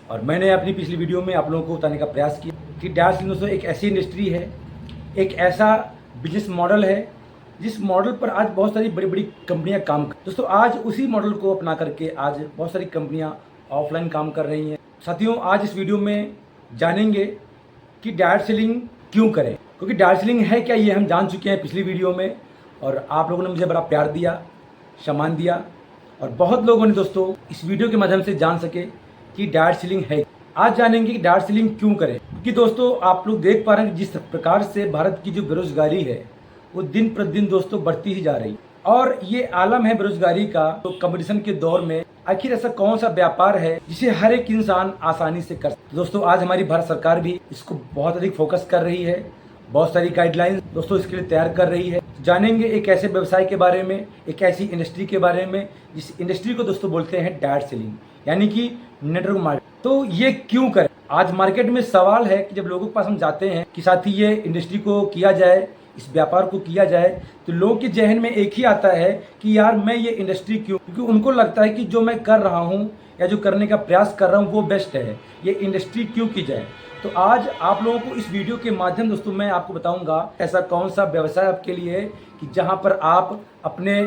और मैंने अपनी पिछली वीडियो में आप लोगों को बताने का प्रयास किया कि डायरेक्ट सेलिंग दोस्तों एक ऐसी इंडस्ट्री है, एक ऐसा बिजनेस मॉडल है जिस मॉडल पर आज बहुत सारी बड़ी बड़ी कंपनियां काम कर दोस्तों आज उसी मॉडल को अपना करके आज बहुत सारी कंपनियां ऑफलाइन काम कर रही हैं। साथियों, आज इस वीडियो में जानेंगे कि डायरेक्ट सेलिंग क्यों करें, क्योंकि डायरेक्ट सेलिंग है क्या ये हम जान चुके हैं पिछली वीडियो में, और आप लोगों ने मुझे बड़ा प्यार दिया, सम्मान दिया, और बहुत लोगों ने दोस्तों इस वीडियो के माध्यम से जान सके कि डायरेक्ट सेलिंग है। आज जानेंगे कि डायरेक्ट सेलिंग क्यों करें, क्योंकि दोस्तों आप लोग देख पा रहे हैं जिस प्रकार से भारत की जो बेरोजगारी है वो दिन प्रतिदिन दोस्तों बढ़ती ही जा रही, और ये आलम है बेरोजगारी का। तो कंपटीशन के दौर में आखिर ऐसा कौन सा व्यापार है जिसे हर एक इंसान आसानी से कर सकता। दोस्तों आज हमारी भारत सरकार भी इसको बहुत अधिक फोकस कर रही है, बहुत सारी गाइडलाइंस दोस्तों इसके लिए तैयार कर रही है। जानेंगे एक ऐसे व्यवसाय के बारे में, एक ऐसी इंडस्ट्री के बारे में जिस इंडस्ट्री को दोस्तों बोलते हैं डायरेक्ट सेलिंग, यानी कि नेटवर्क मार्केटिंग। तो ये क्यों करें? आज मार्केट में सवाल है कि जब लोगों के पास हम जाते हैं कि साथी ये इंडस्ट्री को किया जाए, इस व्यापार को किया जाए, तो लोगों के जहन में एक ही आता है कि यार मैं ये इंडस्ट्री क्यों, क्योंकि उनको लगता है कि जो मैं कर रहा हूँ या जो करने का प्रयास कर रहा हूँ वो बेस्ट है, ये इंडस्ट्री क्यों की जाए। तो आज आप लोगों को इस वीडियो के माध्यम दोस्तों मैं आपको बताऊंगा ऐसा कौन सा व्यवसाय आपके लिए कि जहां पर आप अपने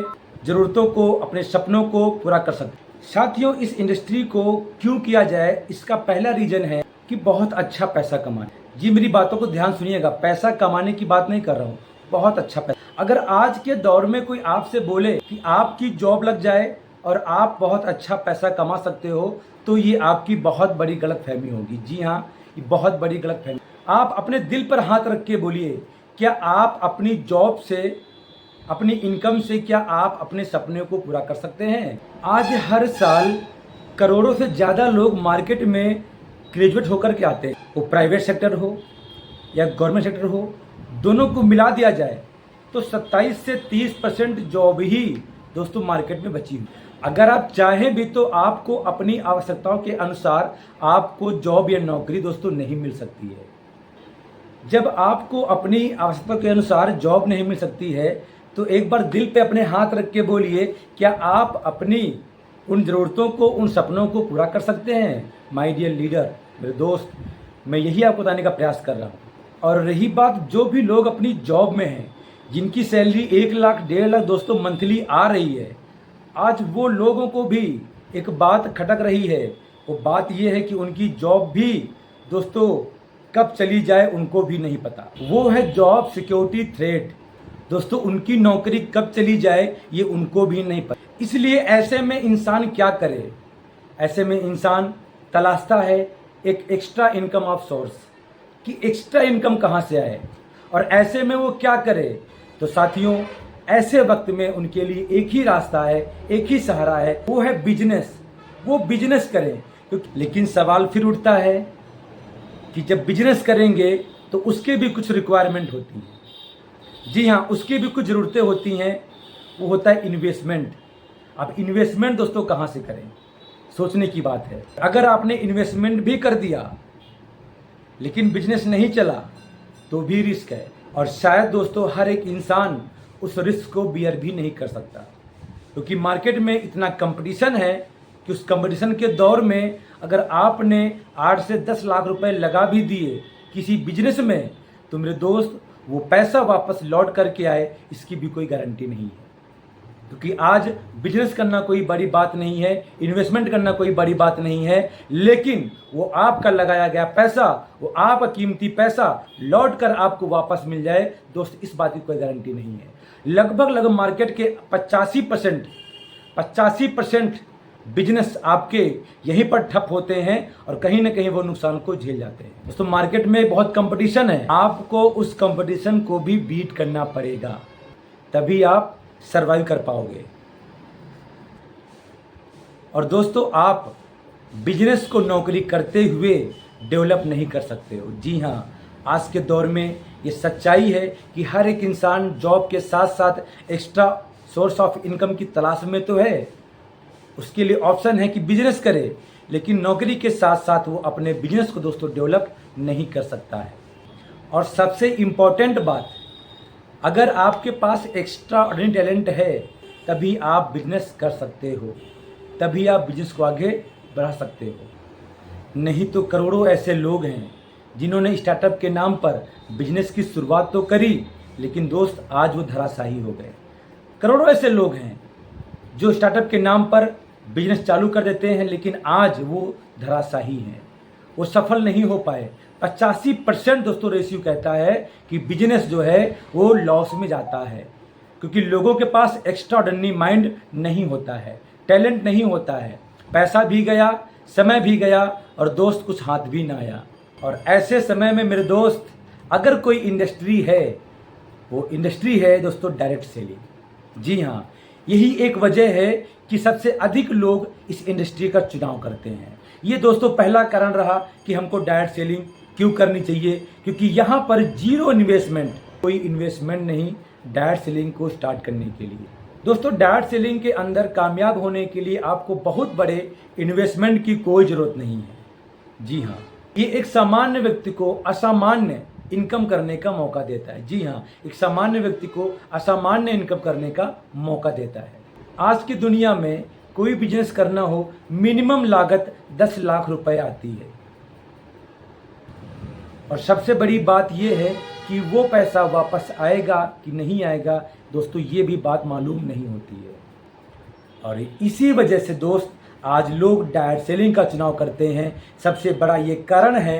ज़रूरतों को, अपने सपनों को पूरा कर सकते। साथियों, इस इंडस्ट्री को क्यों किया जाए, इसका पहला रीजन है कि बहुत अच्छा पैसा कमाना। जी मेरी बातों को ध्यान सुनिएगा, पैसा कमाने की बात नहीं कर रहा हूँ, बहुत अच्छा पैसा। अगर आज के दौर में कोई आपसे बोले कि आपकी जॉब लग जाए और आप बहुत अच्छा पैसा कमा सकते हो, तो ये आपकी बहुत बड़ी गलतफहमी होगी। जी हाँ, ये बहुत बड़ी गलतफहमी। आप अपने दिल पर हाथ रख के बोलिए, क्या आप अपनी जॉब से, अपनी इनकम से क्या आप अपने सपने को पूरा कर सकते हैं? आज हर साल करोड़ों से ज़्यादा लोग मार्केट में ग्रेजुएट होकर के आते हैं, वो प्राइवेट सेक्टर हो या गवर्नमेंट सेक्टर हो, दोनों को मिला दिया जाए तो 27 से 30% जॉब ही दोस्तों मार्केट में बची हुई। अगर आप चाहें भी तो आपको अपनी आवश्यकताओं के अनुसार आपको जॉब या नौकरी दोस्तों नहीं मिल सकती है। जब आपको अपनी आवश्यकताओं के अनुसार जॉब नहीं मिल सकती है तो एक बार दिल पे अपने हाथ रख के बोलिए, क्या आप अपनी उन ज़रूरतों को, उन सपनों को पूरा कर सकते हैं? माय डियर लीडर, मेरे दोस्त, मैं यही आपको बताने का प्रयास कर रहा हूँ। और रही बात जो भी लोग अपनी जॉब में हैं, जिनकी सैलरी 1 लाख 1.5 लाख दोस्तों मंथली आ रही है, आज वो लोगों को भी एक बात खटक रही है। वो बात ये है कि उनकी जॉब भी दोस्तों कब चली जाए उनको भी नहीं पता। वो है जॉब सिक्योरिटी थ्रेट। दोस्तों उनकी नौकरी कब चली जाए ये उनको भी नहीं पता। इसलिए ऐसे में इंसान क्या करे? ऐसे में इंसान तलाशता है एक एक्स्ट्रा इनकम ऑफ सोर्स, कि एक्स्ट्रा इनकम कहाँ से आए, और ऐसे में वो क्या करे? तो साथियों, ऐसे वक्त में उनके लिए एक ही रास्ता है, एक ही सहारा है, वो है बिजनेस। वो बिजनेस करें। लेकिन सवाल फिर उठता है कि जब बिजनेस करेंगे तो उसके भी कुछ रिक्वायरमेंट होती है। जी हाँ, उसकी भी कुछ ज़रूरतें होती हैं। वो होता है इन्वेस्टमेंट। अब इन्वेस्टमेंट दोस्तों कहाँ से करें, सोचने की बात है। अगर आपने इन्वेस्टमेंट भी कर दिया लेकिन बिजनेस नहीं चला तो भी रिस्क है, और शायद दोस्तों हर एक इंसान उस रिस्क को बियर भी नहीं कर सकता, क्योंकि मार्केट में इतना कंपटीशन है कि उस कंपटीशन के दौर में अगर आपने 8 से 10 लाख रुपए लगा भी दिए किसी बिजनेस में, तो मेरे दोस्त वो पैसा वापस लौट करके आए इसकी भी कोई गारंटी नहीं है। क्योंकि आज बिजनेस करना कोई बड़ी बात नहीं है, इन्वेस्टमेंट करना कोई बड़ी बात नहीं है, लेकिन वो आपका लगाया गया पैसा, वो आपका कीमती पैसा लौट कर आपको वापस मिल जाए दोस्त, इस बात की कोई गारंटी नहीं है। लगभग मार्केट के 85% बिजनेस आपके यहीं पर ठप होते हैं और कहीं ना कहीं वो नुकसान को झेल जाते हैं। दोस्तों मार्केट में बहुत कंपटीशन है, आपको उस कंपटीशन को भी बीट करना पड़ेगा, तभी आप सर्वाइव कर पाओगे। और दोस्तों आप बिजनेस को नौकरी करते हुए डेवलप नहीं कर सकते हो। जी हाँ, आज के दौर में ये सच्चाई है कि हर एक इंसान जॉब के साथ साथ एक्स्ट्रा सोर्स ऑफ इनकम की तलाश में तो है। उसके लिए ऑप्शन है कि बिजनेस करे, लेकिन नौकरी के साथ साथ वो अपने बिजनेस को दोस्तों डेवलप नहीं कर सकता है। और सबसे इम्पॉर्टेंट बात, अगर आपके पास एक्स्ट्रा ऑर्डिनरी टैलेंट है तभी आप बिजनेस कर सकते हो, तभी आप बिजनेस को आगे बढ़ा सकते हो। नहीं तो करोड़ों ऐसे लोग हैं जिन्होंने स्टार्टअप के नाम पर बिजनेस की शुरुआत तो करी, लेकिन दोस्त आज वो धराशायी हो गए। करोड़ों ऐसे लोग हैं जो स्टार्टअप के नाम पर बिजनेस चालू कर देते हैं, लेकिन आज वो धराशायी हैं, वो सफल नहीं हो पाए। 85% दोस्तों रेशियो कहता है कि बिजनेस जो है वो लॉस में जाता है, क्योंकि लोगों के पास एक्स्ट्राऑर्डिनरी माइंड नहीं होता है, टैलेंट नहीं होता है, पैसा भी गया, समय भी गया और दोस्त कुछ हाथ भी ना आया। और ऐसे समय में मेरे दोस्त, अगर कोई इंडस्ट्री है, वो इंडस्ट्री है दोस्तों डायरेक्ट सेलिंग। जी हाँ, यही एक वजह है कि सबसे अधिक लोग इस इंडस्ट्री का चुनाव करते हैं। ये दोस्तों पहला कारण रहा कि हमको डायरेक्ट सेलिंग क्यों करनी चाहिए, क्योंकि यहाँ पर जीरो इन्वेस्टमेंट, कोई इन्वेस्टमेंट नहीं डायरेक्ट सेलिंग को स्टार्ट करने के लिए। दोस्तों डायरेक्ट सेलिंग के अंदर कामयाब होने के लिए आपको बहुत बड़े इन्वेस्टमेंट की कोई ज़रूरत नहीं है। जी हाँ, ये एक सामान्य व्यक्ति को असामान्य इनकम करने का मौका देता है। जी हाँ, एक सामान्य व्यक्ति को असामान्य इनकम करने का मौका देता है। आज की दुनिया में कोई बिजनेस करना हो, मिनिमम लागत 10 लाख रुपए आती है, और सबसे बड़ी बात यह है कि वो पैसा वापस आएगा कि नहीं आएगा दोस्तों, ये भी बात मालूम नहीं होती है। और इसी वजह से दोस्त आज लोग डायरेक्ट सेलिंग का चुनाव करते हैं। सबसे बड़ा ये कारण है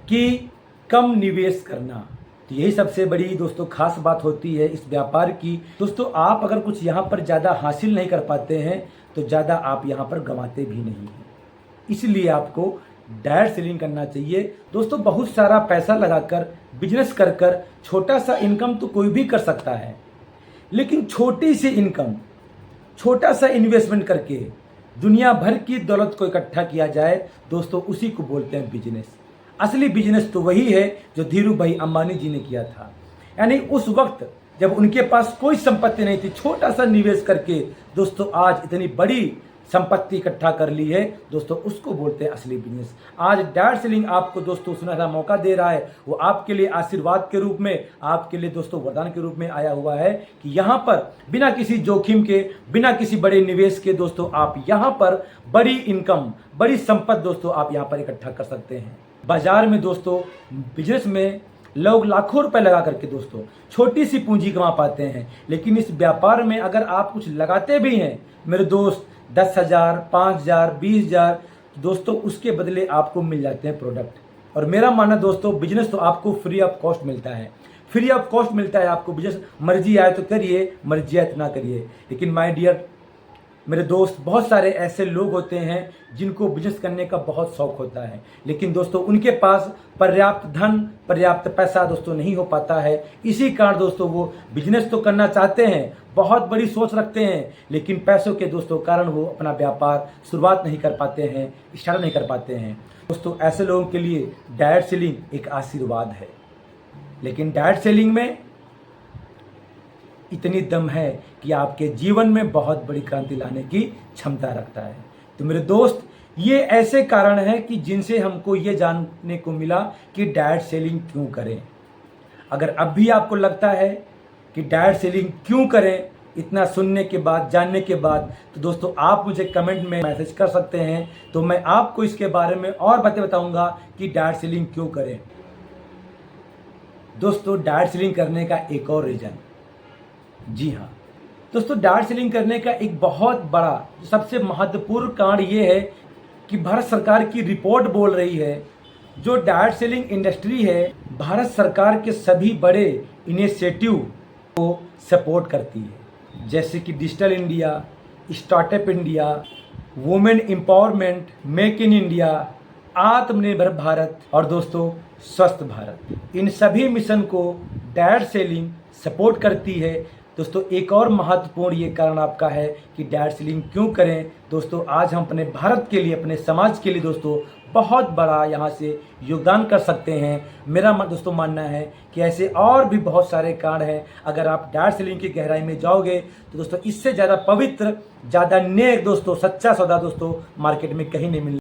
कि कम निवेश करना। तो यही सबसे बड़ी दोस्तों खास बात होती है इस व्यापार की। दोस्तों आप अगर कुछ यहाँ पर ज़्यादा हासिल नहीं कर पाते हैं तो ज़्यादा आप यहाँ पर गंवाते भी नहीं हैं। इसलिए आपको डायरेक्ट सेलिंग करना चाहिए। दोस्तों बहुत सारा पैसा लगाकर बिजनेस कर कर छोटा सा इनकम तो कोई भी कर सकता है, लेकिन छोटी सी इनकम, छोटा सा इन्वेस्टमेंट करके दुनिया भर की दौलत को इकट्ठा किया जाए दोस्तों, उसी को बोलते हैं बिजनेस। असली बिजनेस तो वही है जो धीरू भाई अंबानी जी ने किया था। यानी उस वक्त जब उनके पास कोई संपत्ति नहीं थी, छोटा सा निवेश करके दोस्तों आज इतनी बड़ी संपत्ति इकट्ठा कर ली है दोस्तों, उसको बोलते हैं असली बिजनेस। आज डायरेक्ट सेलिंग आपको दोस्तों सुनहरा मौका दे रहा है। वो आपके लिए आशीर्वाद के रूप में, आपके लिए दोस्तों वरदान के रूप में आया हुआ है कि यहाँ पर बिना किसी जोखिम के, बिना किसी बड़े निवेश के दोस्तों आप यहाँ पर बड़ी इनकम, बड़ी संपत्ति दोस्तों आप यहाँ पर इकट्ठा कर सकते हैं। बाजार में दोस्तों बिजनेस में लोग लाखों रुपए लगा करके दोस्तों छोटी सी पूंजी कमा पाते हैं, लेकिन इस व्यापार में अगर आप कुछ लगाते भी हैं मेरे दोस्त, 10,000, 5,000, 20,000 दोस्तों उसके बदले आपको मिल जाते हैं प्रोडक्ट। और मेरा मानना दोस्तों बिजनेस तो आपको फ्री ऑफ कॉस्ट मिलता है, फ्री ऑफ कॉस्ट मिलता है आपको बिजनेस। मर्जी आए तो करिए, मर्जी आए तो ना करिए। लेकिन माय डियर मेरे दोस्त, बहुत सारे ऐसे लोग होते हैं जिनको बिजनेस करने का बहुत शौक होता है, लेकिन दोस्तों उनके पास पर्याप्त धन, पर्याप्त पैसा दोस्तों नहीं हो पाता है। इसी कारण दोस्तों वो बिजनेस तो करना चाहते हैं, बहुत बड़ी सोच रखते हैं, लेकिन पैसों के दोस्तों कारण वो अपना व्यापार शुरुआत नहीं कर पाते हैं, स्टार्ट नहीं कर पाते हैं। दोस्तों ऐसे लोगों के लिए डायरेक्ट सेलिंग एक आशीर्वाद है, लेकिन डायरेक्ट सेलिंग में इतनी दम है कि आपके जीवन में बहुत बड़ी क्रांति लाने की क्षमता रखता है। तो मेरे दोस्त ये ऐसे कारण हैं कि जिनसे हमको ये जानने को मिला कि डायरेक्ट सेलिंग क्यों करें। अगर अब भी आपको लगता है कि डायरेक्ट सेलिंग क्यों करें, इतना सुनने के बाद, जानने के बाद, तो दोस्तों आप मुझे कमेंट में मैसेज कर सकते हैं, तो मैं आपको इसके बारे में और बातें बताऊंगा कि डायरेक्ट सेलिंग क्यों करें। दोस्तों डायरेक्ट सेलिंग करने का एक और रीजन, जी हाँ दोस्तों, डायरेक्ट सेलिंग करने का एक बहुत बड़ा सबसे महत्वपूर्ण कारण ये है कि भारत सरकार की रिपोर्ट बोल रही है जो डायरेक्ट सेलिंग इंडस्ट्री है भारत सरकार के सभी बड़े इनिशिएटिव को सपोर्ट करती है, जैसे कि digital India, startup India, women empowerment, make in India, आत्मनिर्भर भारत और दोस्तों स्वस्थ भारत। इन सभी मिशन को डायरेक्ट सेलिंग सपोर्ट करती है। दोस्तों एक और महत्वपूर्ण ये कारण आपका है कि डायरेक्ट सेलिंग क्यों करें। दोस्तों आज हम अपने भारत के लिए, अपने समाज के लिए दोस्तों बहुत बड़ा यहाँ से योगदान कर सकते हैं। मेरा दोस्तों मानना है कि ऐसे और भी बहुत सारे कारण हैं। अगर आप डायरेक्ट सेलिंग की गहराई में जाओगे तो दोस्तों इससे ज़्यादा पवित्र, ज़्यादा नेक दोस्तों, सच्चा सौदा दोस्तों मार्केट में कहीं नहीं मिलने